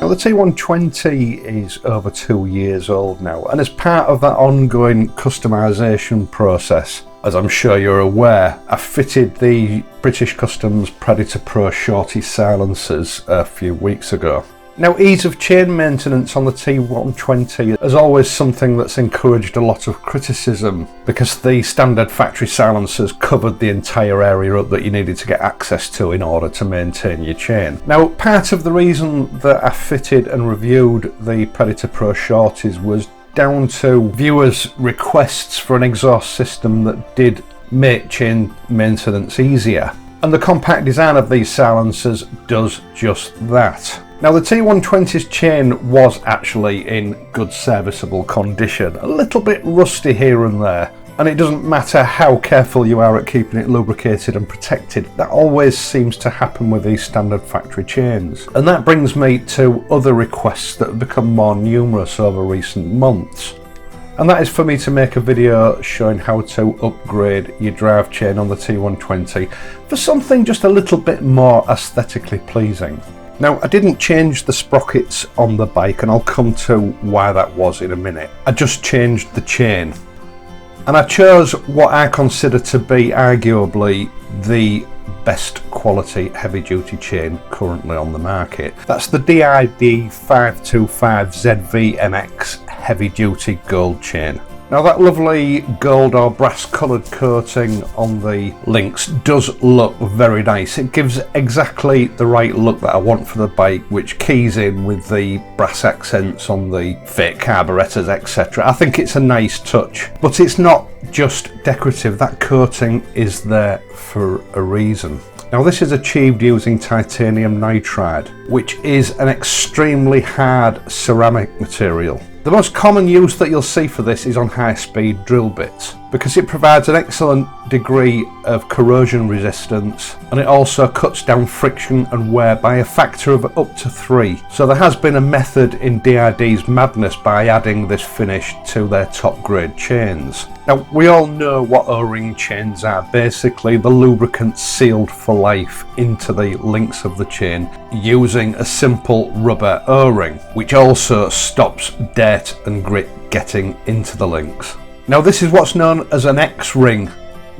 Now the T120 is over 2 years old now, and as part of that ongoing customisation process, as I'm sure you're aware, I fitted the British Customs Predator Pro Shorty silencers a few weeks ago. Now, ease of chain maintenance on the T120 is always something that's encouraged a lot of criticism because the standard factory silencers covered the entire area up that you needed to get access to in order to maintain your chain. Now, part of the reason that I fitted and reviewed the Predator Pro Shorties was down to viewers' requests for an exhaust system that did make chain maintenance easier. And the compact design of these silencers does just that. Now the T120's chain was actually in good serviceable condition, a little bit rusty here and there, and it doesn't matter how careful you are at keeping it lubricated and protected, that always seems to happen with these standard factory chains. And that brings me to other requests that have become more numerous over recent months. And that is for me to make a video showing how to upgrade your drive chain on the T120 for something just a little bit more aesthetically pleasing. Now, I didn't change the sprockets on the bike, and I'll come to why that was in a minute. I just changed the chain. And I chose what I consider to be arguably the best quality heavy duty chain currently on the market. That's the D.I.D ZVM-X heavy duty gold chain. Now that lovely gold or brass coloured coating on the links does look very nice. It gives exactly the right look that I want for the bike, which keys in with the brass accents on the fake carburetors, etc. I think it's a nice touch, but it's not just decorative. That coating is there for a reason. Now this is achieved using titanium nitride, which is an extremely hard ceramic material. The most common use that you'll see for this is on high-speed drill bits, because it provides an excellent degree of corrosion resistance, and it also cuts down friction and wear by a factor of up to 3. So there has been a method in D.I.D's madness by adding this finish to their top grade chains. Now we all know what O-ring chains are, basically the lubricant sealed for life into the links of the chain using a simple rubber O-ring, which also stops dirt and grit getting into the links. Now this is what's known as an X-ring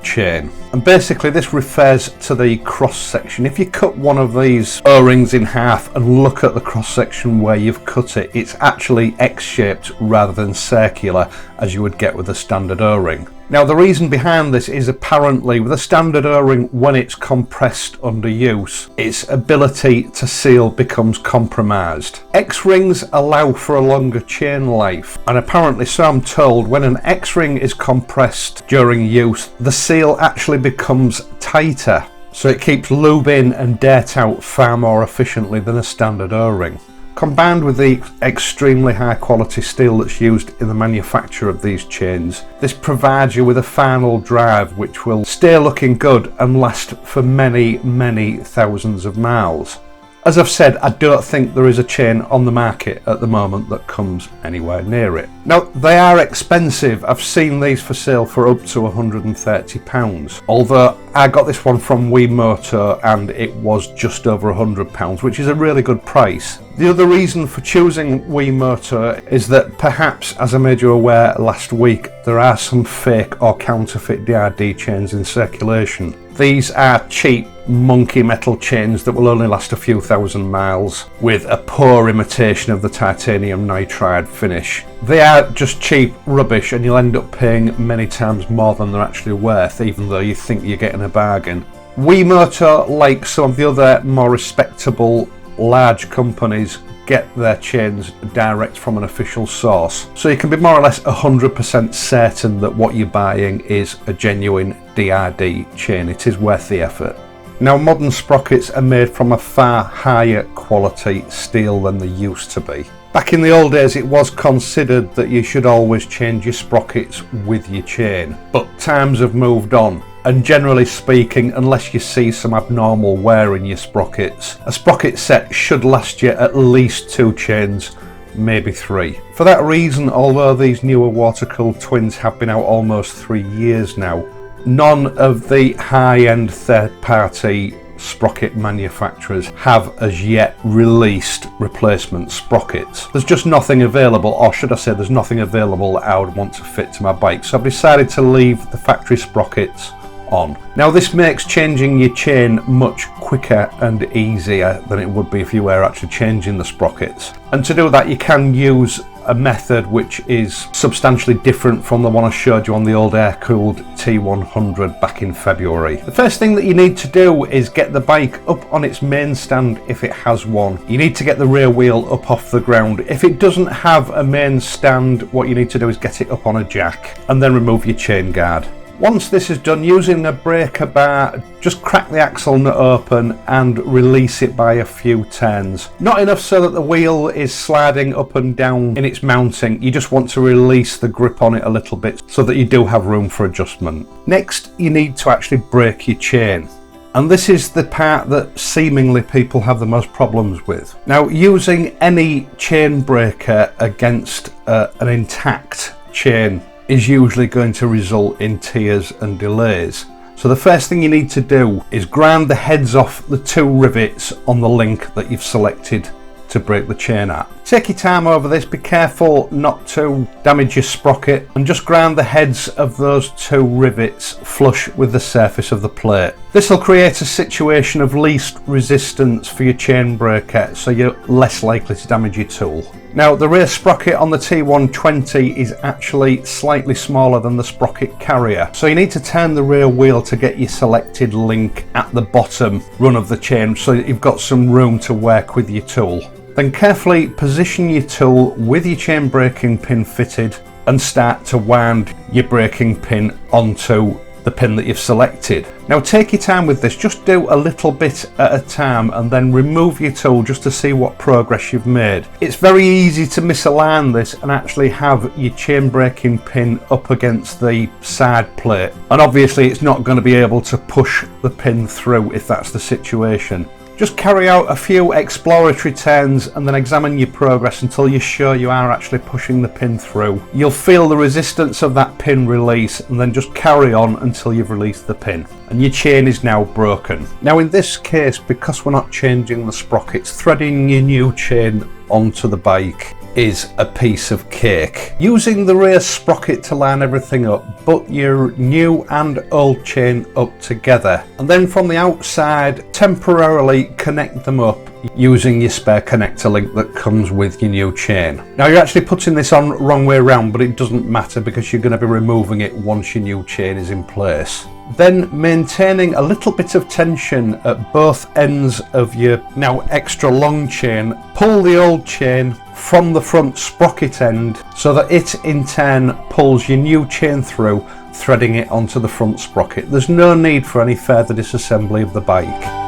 chain, and basically this refers to the cross section. If you cut one of these O-rings in half and look at the cross section where you've cut it, it's actually X-shaped rather than circular as you would get with a standard O-ring. Now the reason behind this is apparently with a standard O-ring, when it's compressed under use, its ability to seal becomes compromised. X-rings allow for a longer chain life, and apparently, so I'm told, when an X-ring is compressed during use, the seal actually becomes tighter, so it keeps lube in and dirt out far more efficiently than a standard O-ring. Combined with the extremely high quality steel that's used in the manufacture of these chains, this provides you with a final drive which will stay looking good and last for many, many thousands of miles. As I've said, I don't think there is a chain on the market at the moment that comes anywhere near it. Now, they are expensive. I've seen these for sale for up to £130, although I got this one from Moto and it was just over £100, which is a really good price. The other reason for choosing Moto is that perhaps, as I made you aware last week, there are some fake or counterfeit D.I.D chains in circulation. These are cheap monkey metal chains that will only last a few thousand miles with a poor imitation of the titanium nitride finish. They are just cheap rubbish, and you'll end up paying many times more than they're actually worth, even though you think you're getting a bargain. Moto, like some of the other more respectable large companies, get their chains direct from an official source, so you can be more or less 100% certain that what you're buying is a genuine D.I.D chain. It is worth the effort. Now, modern sprockets are made from a far higher quality steel than they used to be. Back in the old days, it was considered that you should always change your sprockets with your chain, but times have moved on. And generally speaking, unless you see some abnormal wear in your sprockets, a sprocket set should last you at least 2 chains, maybe 3. For that reason, although these newer water-cooled twins have been out almost 3 years now, none of the high-end third-party sprocket manufacturers have as yet released replacement sprockets. There's just nothing available, or should I say there's nothing available that I would want to fit to my bike, so I've decided to leave the factory sprockets on. Now this makes changing your chain much quicker and easier than it would be if you were actually changing the sprockets. And to do that you can use a method which is substantially different from the one I showed you on the old air-cooled T100 back in February. The first thing that you need to do is get the bike up on its main stand if it has one. You need to get the rear wheel up off the ground. If it doesn't have a main stand, what you need to do is get it up on a jack and then remove your chain guard. Once this is done, using a breaker bar, just crack the axle nut open and release it by a few turns. Not enough so that the wheel is sliding up and down in its mounting, you just want to release the grip on it a little bit so that you do have room for adjustment. Next, you need to actually break your chain. And this is the part that seemingly people have the most problems with. Now, using any chain breaker against an intact chain is usually going to result in tears and delays. So the first thing you need to do is grind the heads off the two rivets on the link that you've selected to break the chain at. Take your time over this, be careful not to damage your sprocket, and just grind the heads of those two rivets flush with the surface of the plate. This will create a situation of least resistance for your chain breaker, so you're less likely to damage your tool. Now the rear sprocket on the T120 is actually slightly smaller than the sprocket carrier, so you need to turn the rear wheel to get your selected link at the bottom run of the chain so that you've got some room to work with your tool. Then carefully position your tool with your chain braking pin fitted and start to wind your braking pin onto the pin that you've selected. Now take your time with this, just do a little bit at a time and then remove your tool just to see what progress you've made. It's very easy to misalign this and actually have your chain braking pin up against the side plate, and obviously it's not going to be able to push the pin through if that's the situation. Just carry out a few exploratory turns and then examine your progress until you're sure you are actually pushing the pin through. You'll feel the resistance of that pin release and then just carry on until you've released the pin. And your chain is now broken. Now in this case, because we're not changing the sprockets, threading your new chain onto the bike is a piece of cake. Using the rear sprocket to line everything up, put your new and old chain up together, and then from the outside temporarily connect them up using your spare connector link that comes with your new chain. Now you're actually putting this on wrong way around, but it doesn't matter because you're going to be removing it once your new chain is in place. Then maintaining a little bit of tension at both ends of your now extra long chain, pull the old chain from the front sprocket end so that it in turn pulls your new chain through, threading it onto the front sprocket. There's no need for any further disassembly of the bike.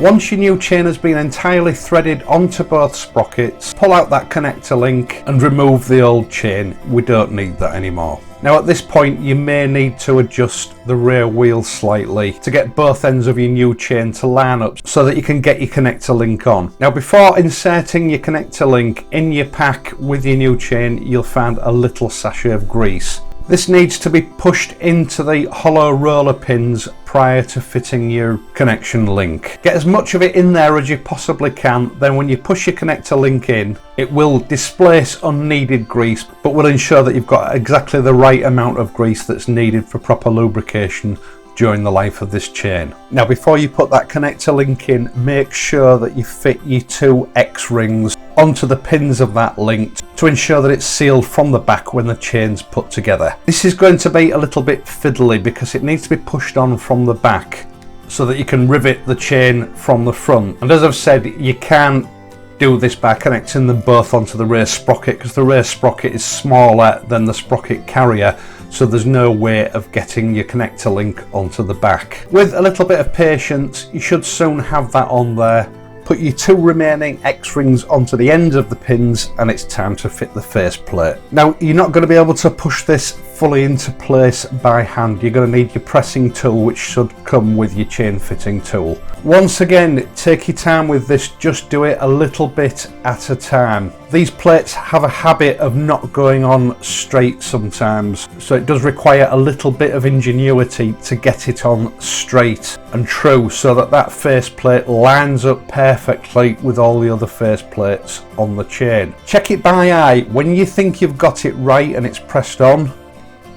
Once your new chain has been entirely threaded onto both sprockets, pull out that connector link and remove the old chain. We don't need that anymore. Now at this point you may need to adjust the rear wheel slightly to get both ends of your new chain to line up so that you can get your connector link on. Now before inserting your connector link in your pack with your new chain, you'll find a little sachet of grease. This needs to be pushed into the hollow roller pins prior to fitting your connection link. Get as much of it in there as you possibly can, then when you push your connector link in, it will displace unneeded grease, but will ensure that you've got exactly the right amount of grease that's needed for proper lubrication during the life of this chain. Now before you put that connector link in, make sure that you fit your two X-rings onto the pins of that link to ensure that it's sealed from the back when the chain's put together. This is going to be a little bit fiddly because it needs to be pushed on from the back so that you can rivet the chain from the front. And as I've said, you can do this by connecting them both onto the rear sprocket because the rear sprocket is smaller than the sprocket carrier, so there's no way of getting your connector link onto the back. With a little bit of patience, you should soon have that on there. Put your two remaining X-rings onto the ends of the pins and it's time to fit the faceplate. Now you're not going to be able to push this fully into place by hand, you're going to need your pressing tool, which should come with your chain fitting tool. Once again, take your time with this, just do it a little bit at a time. These plates have a habit of not going on straight sometimes, so it does require a little bit of ingenuity to get it on straight and true, so that that face plate lines up perfectly with all the other face plates on the chain. Check it by eye. When you think you've got it right and it's pressed on,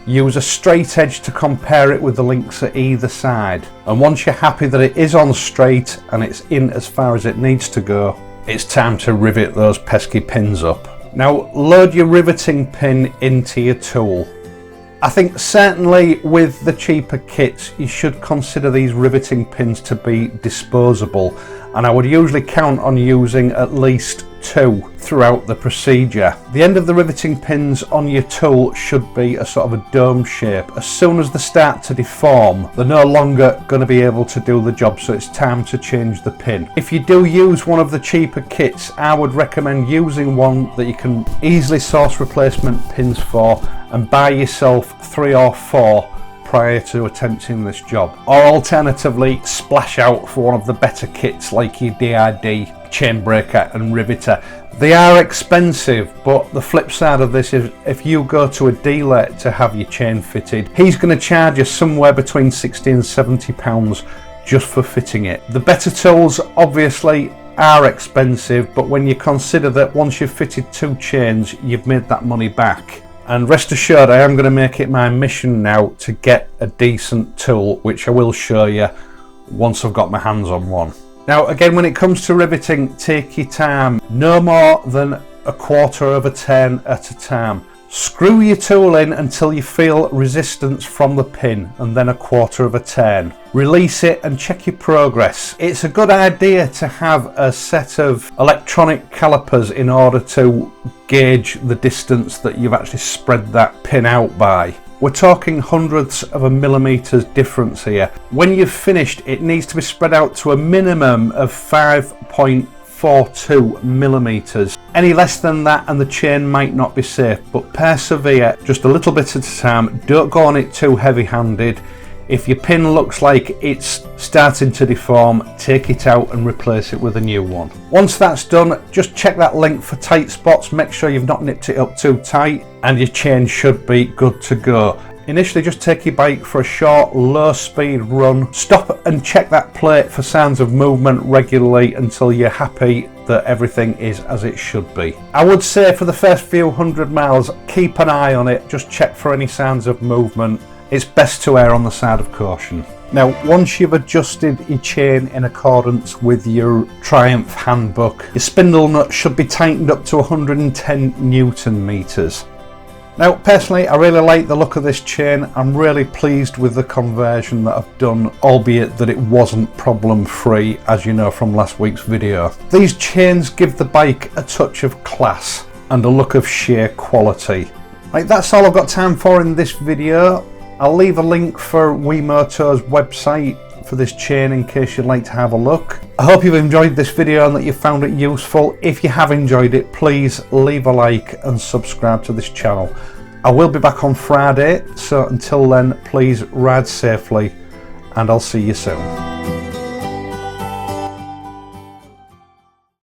use a straight edge to compare it with the links at either side, and once you're happy that it is on straight and it's in as far as it needs to go, it's time to rivet those pesky pins up. Now load your riveting pin into your tool. I think certainly with the cheaper kits you should consider these riveting pins to be disposable, and I would usually count on using at least 2 throughout the procedure. The end of the riveting pins on your tool should be a sort of a dome shape. As soon as they start to deform, they're no longer going to be able to do the job, so it's time to change the pin. If you do use one of the cheaper kits, I would recommend using one that you can easily source replacement pins for, and buy yourself 3 or 4 prior to attempting this job, or alternatively splash out for one of the better kits like your D.I.D chain breaker and riveter. They are expensive, but the flip side of this is if you go to a dealer to have your chain fitted, he's going to charge you somewhere between £60 and £70 just for fitting it. The better tools obviously are expensive, but when you consider that once you've fitted 2 chains you've made that money back. And rest assured, I am going to make it my mission now to get a decent tool, which I will show you once I've got my hands on one. Now again, when it comes to riveting, take your time, no more than a quarter of a turn at a time. Screw your tool in until you feel resistance from the pin, and then a quarter of a turn. Release it and check your progress. It's a good idea to have a set of electronic calipers in order to gauge the distance that you've actually spread that pin out by. We're talking hundredths of a millimetre difference here. When you've finished, it needs to be spread out to a minimum of 5.42 millimetres. Any less than that and the chain might not be safe, but persevere just a little bit at a time. Don't go on it too heavy-handed. If your pin looks like it's starting to deform, take it out and replace it with a new one. Once that's done, just check that link for tight spots, make sure you've not nipped it up too tight, and your chain should be good to go. Initially just take your bike for a short low speed run, stop and check that plate for signs of movement regularly until you're happy that everything is as it should be. I would say for the first few 100 miles, keep an eye on it, just check for any signs of movement. It's best to err on the side of caution. Now once you've adjusted your chain in accordance with your Triumph handbook, your spindle nut should be tightened up to 110 Newton meters. Now personally I really like the look of this chain. I'm really pleased with the conversion that I've done, albeit that it wasn't problem free, as you know from last week's video. These chains give the bike a touch of class and a look of sheer quality. Right, that's all I've got time for in this video. I'll leave a link for Wimoto's website for this chain in case you'd like to have a look. I hope you've enjoyed this video and that you found it useful. If you have enjoyed it, please leave a like and subscribe to this channel. I will be back on Friday, so until then, please ride safely and I'll see you soon.